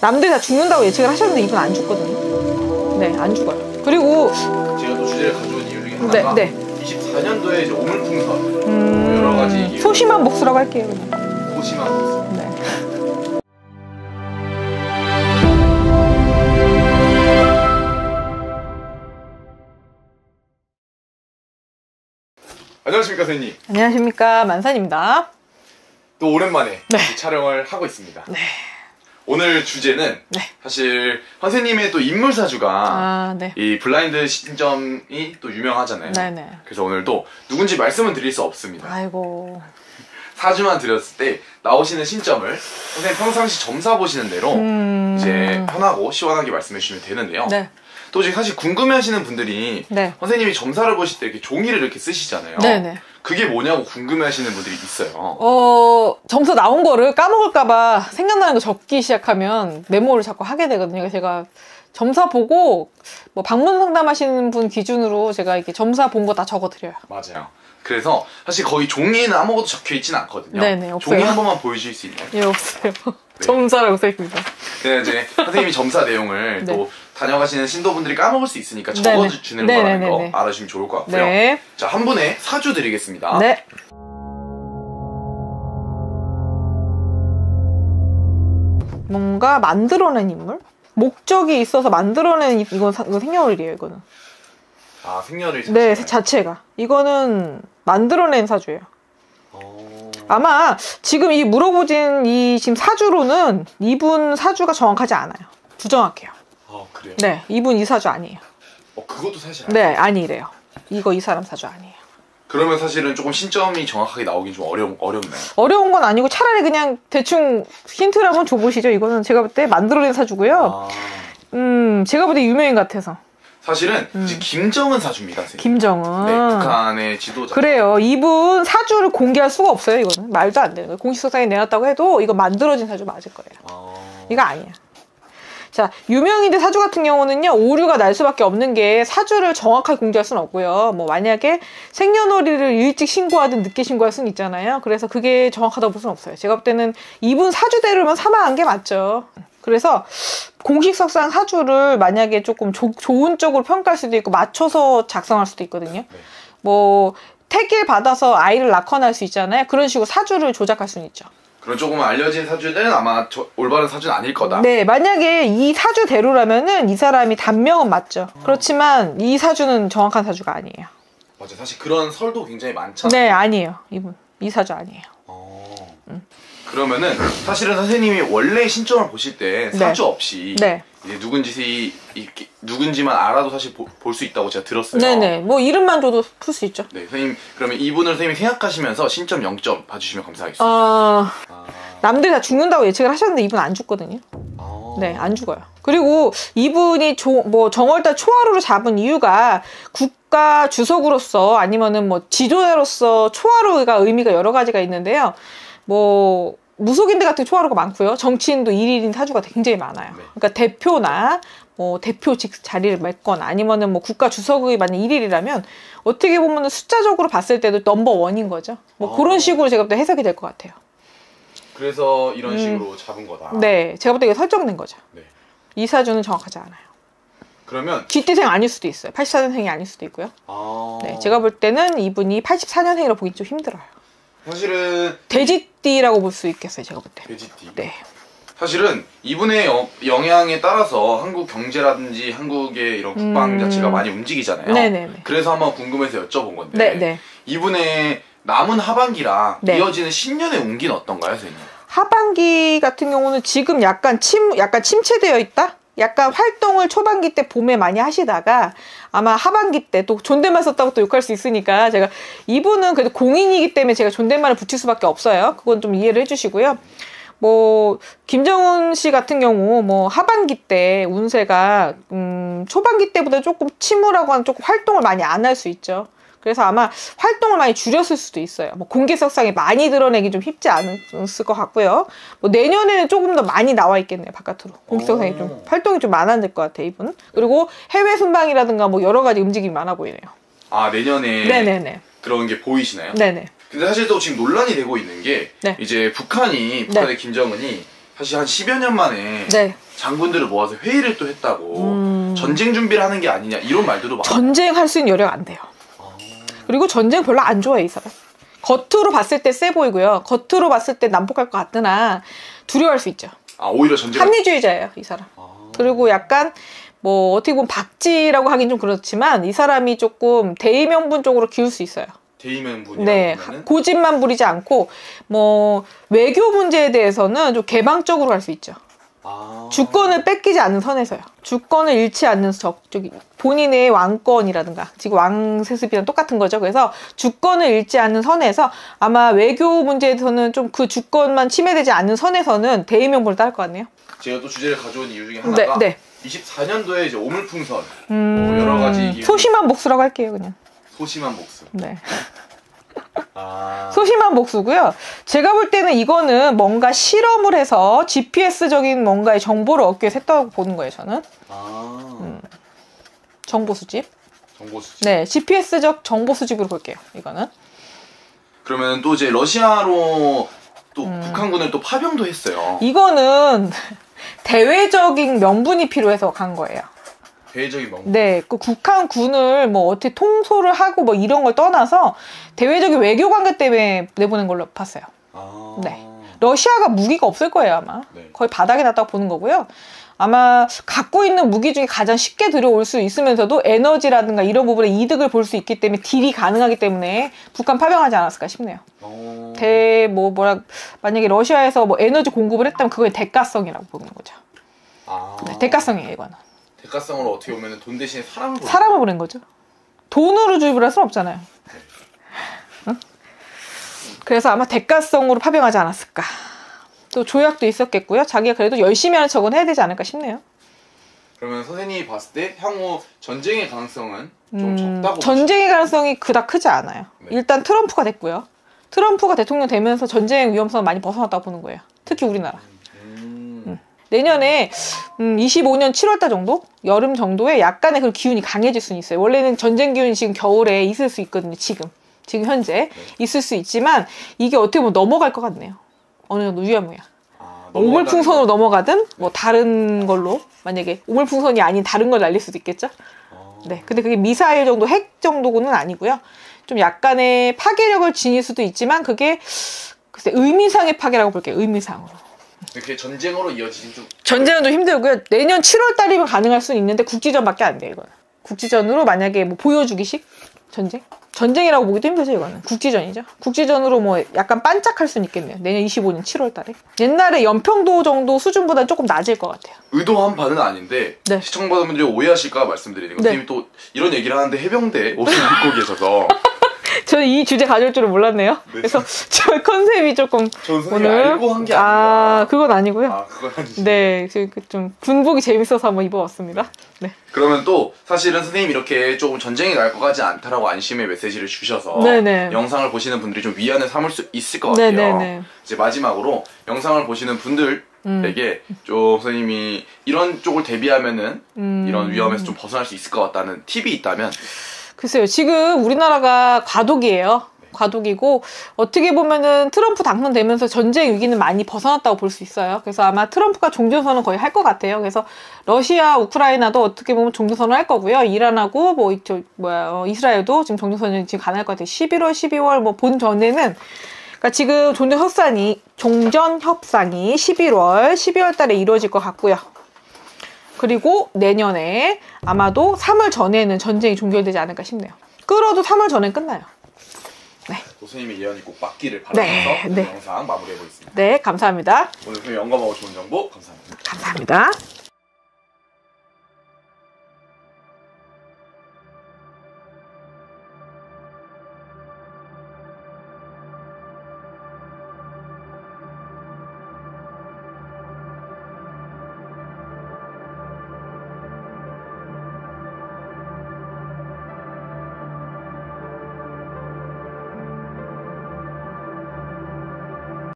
남들이 다 죽는다고 예측을 하셨는데 이분 안 죽거든요. 네, 안 죽어요. 그리고 제가 또 주제를 가져온 이유 중에 하나가 네. 24년도에 이제 오물풍선 여러 가지 소심한 복수라고 할게요. 소심한 복수. 네. 안녕하십니까 선생님. 안녕하십니까, 만산입니다. 또 오랜만에 네. 촬영을 하고 있습니다. 네. 오늘 주제는 네. 사실 선생님의 또 인물사주가 네. 이 블라인드 신점이 또 유명하잖아요. 네네. 그래서 오늘도 누군지 말씀은 드릴 수 없습니다. 아이고. 사주만 드렸을 때 나오시는 신점을 선생님 평상시 점사 보시는 대로 이제 편하고 시원하게 말씀해 주시면 되는데요. 네. 또 지금 사실 궁금해하시는 분들이 네. 선생님이 점사를 보실 때 이렇게 종이를 이렇게 쓰시잖아요. 네네. 그게 뭐냐고 궁금해하시는 분들이 있어요. 점수 나온 거를 까먹을까봐 생각나는 거 적기 시작하면 메모를 자꾸 하게 되거든요. 그래서 제가 점사 보고 뭐 방문 상담하시는 분 기준으로 제가 이렇게 점사 본 거 다 적어드려요. 맞아요. 그래서 사실 거의 종이에는 아무것도 적혀 있지는 않거든요. 네네, 없어요. 종이 한 번만 보여주실 수 있나요? 예, 없어요. 점사라고 써있습니다. 네, 이제 선생님이 점사 내용을 네. 또 다녀가시는 신도분들이 까먹을 수 있으니까 네네. 적어주는 거라는 거 네네네네. 알아주시면 좋을 것 같고요. 네. 자, 한 분의 사주 드리겠습니다. 네. 뭔가 만들어낸 인물? 목적이 있어서 만들어낸 이건 생년월일이에요, 이거는. 아, 생년을 네, 자체가. 이거는 만들어낸 사주예요. 아마 지금 이 물어보진 이 지금 사주로는 이분 사주가 정확하지 않아요. 부정확해요. 그래요? 네, 이분 이 사주 아니에요. 그것도 사실 네, 아니래요. 이거 이 사람 사주 아니에요. 그러면 사실은 조금 신점이 정확하게 나오긴 좀 어렵나요? 어려운 건 아니고 차라리 그냥 대충 힌트를 한번 줘보시죠. 이거는 제가 볼 때 만들어낸 사주고요. 제가 볼 때 유명인 같아서. 사실은 이제 김정은 사주입니다. 선생님. 김정은. 네, 북한의 지도자. 그래요. 이분 사주를 공개할 수가 없어요. 이거는 말도 안 되는 거예요. 공식석상에 내놨다고 해도 이거 만들어진 사주 맞을 거예요. 이거 아니야. 자, 유명인들 사주 같은 경우는요, 오류가 날 수밖에 없는 게 사주를 정확하게 공개할 수는 없고요. 뭐 만약에 생년월일을 일찍 신고하든 늦게 신고할 수는 있잖아요. 그래서 그게 정확하다고 볼 수는 없어요. 제가 볼 때는 이분 사주대로면 사망한 게 맞죠. 그래서 공식석상 사주를 만약에 조금 좋은 쪽으로 평가할 수도 있고 맞춰서 작성할 수도 있거든요. 네. 뭐 택일 받아서 아이를 낳거나 할 수 있잖아요. 그런 식으로 사주를 조작할 수는 있죠. 그런 조금 알려진 사주는 아마 올바른 사주는 아닐 거다. 네, 만약에 이 사주대로라면은 이 사람이 단명은 맞죠. 그렇지만 이 사주는 정확한 사주가 아니에요. 맞아, 사실 그런 설도 굉장히 많잖아요. 네, 아니에요. 이분 이 사주 아니에요. 그러면은 사실은 선생님이 원래 신점을 보실 때 사주 없이 네. 이제 누군지만 알아도 사실 볼 수 있다고 제가 들었어요. 네네. 뭐 이름만 줘도 풀 수 있죠. 네, 선생님 그러면 이분을 선생님이 생각하시면서 신점 0점 봐주시면 감사하겠습니다. 남들이 다 죽는다고 예측을 하셨는데 이분 안 죽거든요. 네, 안 죽어요. 그리고 이분이 뭐 정월달 초하루로 잡은 이유가 국가 주석으로서 아니면은 뭐 지도자로서 초하루가 의미가 여러 가지가 있는데요. 뭐 무속인들 같은 초하루가 많고요. 정치인도 일일인 사주가 굉장히 많아요. 네. 그러니까 대표나 뭐 대표직 자리를 맡거나 아니면은 뭐 국가 주석이 만약 1일이라면 어떻게 보면은 숫자적으로 봤을 때도 넘버1인 거죠. 뭐 그런 식으로 제가 볼 때 해석이 될 것 같아요. 그래서 이런 식으로 잡은 거다. 네, 제가 볼 때 이거 설정된 거죠. 네. 이 사주는 정확하지 않아요. 그러면 쥐띠생 아닐 수도 있어요. 84년생이 아닐 수도 있고요. 네, 제가 볼 때는 이분이 84년생이라 보기 좀 힘들어요. 사실은 돼지띠라고 볼 수 있겠어요. 제가 볼 때. 돼지띠. 네. 사실은 이분의 영향에 따라서 한국 경제라든지 한국의 이런 국방 자체가 많이 움직이잖아요. 네네네. 그래서 한번 궁금해서 여쭤본 건데 네네. 이분의 남은 하반기랑 네. 이어지는 신년의 운기는 어떤가요, 선생님? 하반기 같은 경우는 지금 약간 침체되어 있다? 약간 활동을 초반기 때 봄에 많이 하시다가 아마 하반기 때 또 존댓말 썼다고 또 욕할 수 있으니까 제가 이분은 그래도 공인이기 때문에 제가 존댓말을 붙일 수밖에 없어요. 그건 좀 이해를 해주시고요. 뭐 김정은 씨 같은 경우 뭐 하반기 때 운세가 초반기 때보다 조금 침울하고 한 조금 활동을 많이 안 할 수 있죠. 그래서 아마 활동을 많이 줄였을 수도 있어요. 뭐 공개석상에 많이 드러내기 좀 쉽지 않았을 것 같고요. 뭐 내년에는 조금 더 많이 나와 있겠네요, 바깥으로. 공개석상에 좀 활동이 좀 많아질 것 같아요, 이분은. 그리고 해외 순방이라든가 뭐 여러 가지 움직임이 많아 보이네요. 아, 내년에 네네네. 그런 게 보이시나요? 네네. 근데 사실 또 지금 논란이 되고 있는 게 네. 이제 북한의 김정은이 사실 한 10여 년 만에 네. 장군들을 모아서 회의를 또 했다고 전쟁 준비를 하는 게 아니냐 이런 말들도 많아요. 전쟁할 수 있는 여력 안 돼요. 그리고 전쟁 별로 안 좋아해 이 사람. 겉으로 봤을 때 세 보이고요. 겉으로 봤을 때 난폭할 것 같으나 두려워할 수 있죠. 아 오히려 전쟁 합리주의자예요 이 사람. 그리고 약간 뭐 어떻게 보면 박지라고 하긴 좀 그렇지만 이 사람이 조금 대의명분 쪽으로 기울 수 있어요. 대의명분이라고 네, 하면은? 고집만 부리지 않고 뭐 외교 문제에 대해서는 좀 개방적으로 갈 수 있죠. 주권을 뺏기지 않는 선에서요. 주권을 잃지 않는 저기 본인의 왕권이라든가 지금 왕세습이랑 똑같은 거죠. 그래서 주권을 잃지 않는 선에서 아마 외교 문제에서는 좀 그 주권만 침해되지 않는 선에서는 대의명분을 따를 것 같네요. 제가 또 주제를 가져온 이유 중에 하나가 네. 24년도에 이제 오물풍선 뭐 여러 가지 소심한 복수라고 할게요 그냥. 소심한 복수. 네. 소심한 복수고요. 제가 볼 때는 이거는 뭔가 실험을 해서 GPS적인 뭔가의 정보를 얻기 위해서 했다고 보는 거예요, 저는. 정보 수집. 정보 수집. 네, GPS적 정보 수집으로 볼게요, 이거는. 그러면 또 이제 러시아로 또 북한군을 또 파병도 했어요. 이거는 대외적인 명분이 필요해서 간 거예요. 대외적인 명분? 네, 그 북한군을 뭐 어떻게 통솔을 하고 뭐 이런 걸 떠나서 대외적인 외교 관계 때문에 내보낸 걸로 봤어요. 네. 러시아가 무기가 없을 거예요, 아마. 네. 거의 바닥에 놨다고 보는 거고요. 아마 갖고 있는 무기 중에 가장 쉽게 들어올 수 있으면서도 에너지라든가 이런 부분에 이득을 볼 수 있기 때문에 딜이 가능하기 때문에 북한 파병하지 않았을까 싶네요. 만약에 러시아에서 뭐 에너지 공급을 했다면 그거의 대가성이라고 보는 거죠. 네, 대가성이에요, 이거는. 대가성으로 어떻게 보면 돈 대신에 사람을 보낸 거죠. 돈으로 주입을 할 수는 없잖아요. 응? 그래서 아마 대가성으로 파병하지 않았을까. 또 조약도 있었겠고요. 자기가 그래도 열심히 하는 척은 해야 되지 않을까 싶네요. 그러면 선생님이 봤을 때 향후 전쟁의 가능성은 좀 적다고 전쟁의 가능성이 그닥 크지 않아요. 네. 일단 트럼프가 됐고요. 트럼프가 대통령 되면서 전쟁의 위험성을 많이 벗어났다고 보는 거예요. 특히 우리나라. 내년에 25년 7월달 정도? 여름 정도에 약간의 그런 기운이 강해질 수는 있어요. 원래는 전쟁 기운이 지금 겨울에 있을 수 있거든요. 지금 현재 있을 수 있지만 이게 어떻게 보면 넘어갈 것 같네요. 어느 정도 위험해요. 오물풍선으로 넘어가든 뭐 다른 걸로 만약에 오물풍선이 아닌 다른 걸 날릴 수도 있겠죠. 네, 근데 그게 미사일 정도 핵 정도는 아니고요. 좀 약간의 파괴력을 지닐 수도 있지만 그게 글쎄 의미상의 파괴라고 볼게요. 의미상으로. 이렇게 전쟁으로 이어지진 좀 전쟁은 좀 힘들고요. 내년 7월 달이면 가능할 수는 있는데 국지전밖에 안 돼요. 이거는 국지전으로 만약에 뭐 보여주기식 전쟁이라고 보기도 힘들죠. 이거는 국지전이죠. 국지전으로 뭐 약간 반짝할 수는 있겠네요. 내년 25년 7월 달에. 옛날에 연평도 정도 수준보다는 조금 낮을 것 같아요. 의도한 바는 아닌데 네. 시청자분들이 오해하실까 말씀드리는 거. 네. 선생님이 또 이런 얘기를 하는데 해병대 옷을 입고 계셔서 저는 이 주제 가져올 줄은 몰랐네요. 네. 그래서 저 컨셉이 조금 선생님이 알고 한 게 아니라. 그건 아니고요. 그건 아니지. 네, 좀 군복이 재밌어서 한번 입어봤습니다. 네. 그러면 또 사실은 선생님이 이렇게 조금 전쟁이 날 것 같지 않다라고 안심의 메시지를 주셔서 네네. 영상을 보시는 분들이 좀 위안을 삼을 수 있을 것 같아요. 네네네. 이제 마지막으로 영상을 보시는 분들에게 좀 선생님이 이런 쪽을 대비하면은 이런 위험에서 좀 벗어날 수 있을 것 같다는 팁이 있다면. 글쎄요, 지금 우리나라가 과도기예요. 과도기고 어떻게 보면은 트럼프 당선되면서 전쟁 위기는 많이 벗어났다고 볼 수 있어요. 그래서 아마 트럼프가 종전선언 거의 할 것 같아요. 그래서 러시아, 우크라이나도 어떻게 보면 종전선언 할 거고요. 이란하고 이스라엘도 지금 종전선언이 지금 가능할 것 같아요. 11월, 12월 뭐 본 전에는 그러니까 지금 종전협상이 11월, 12월 달에 이루어질 것 같고요. 그리고 내년에 아마도 3월 전에는 전쟁이 종결되지 않을까 싶네요. 끌어도 3월 전엔 끝나요. 네. 선생님의 예언이 꼭 맞기를 바라면서 네. 영상 마무리해보겠습니다. 네, 감사합니다. 오늘 선생님 영감하고 좋은 정보 감사합니다. 감사합니다.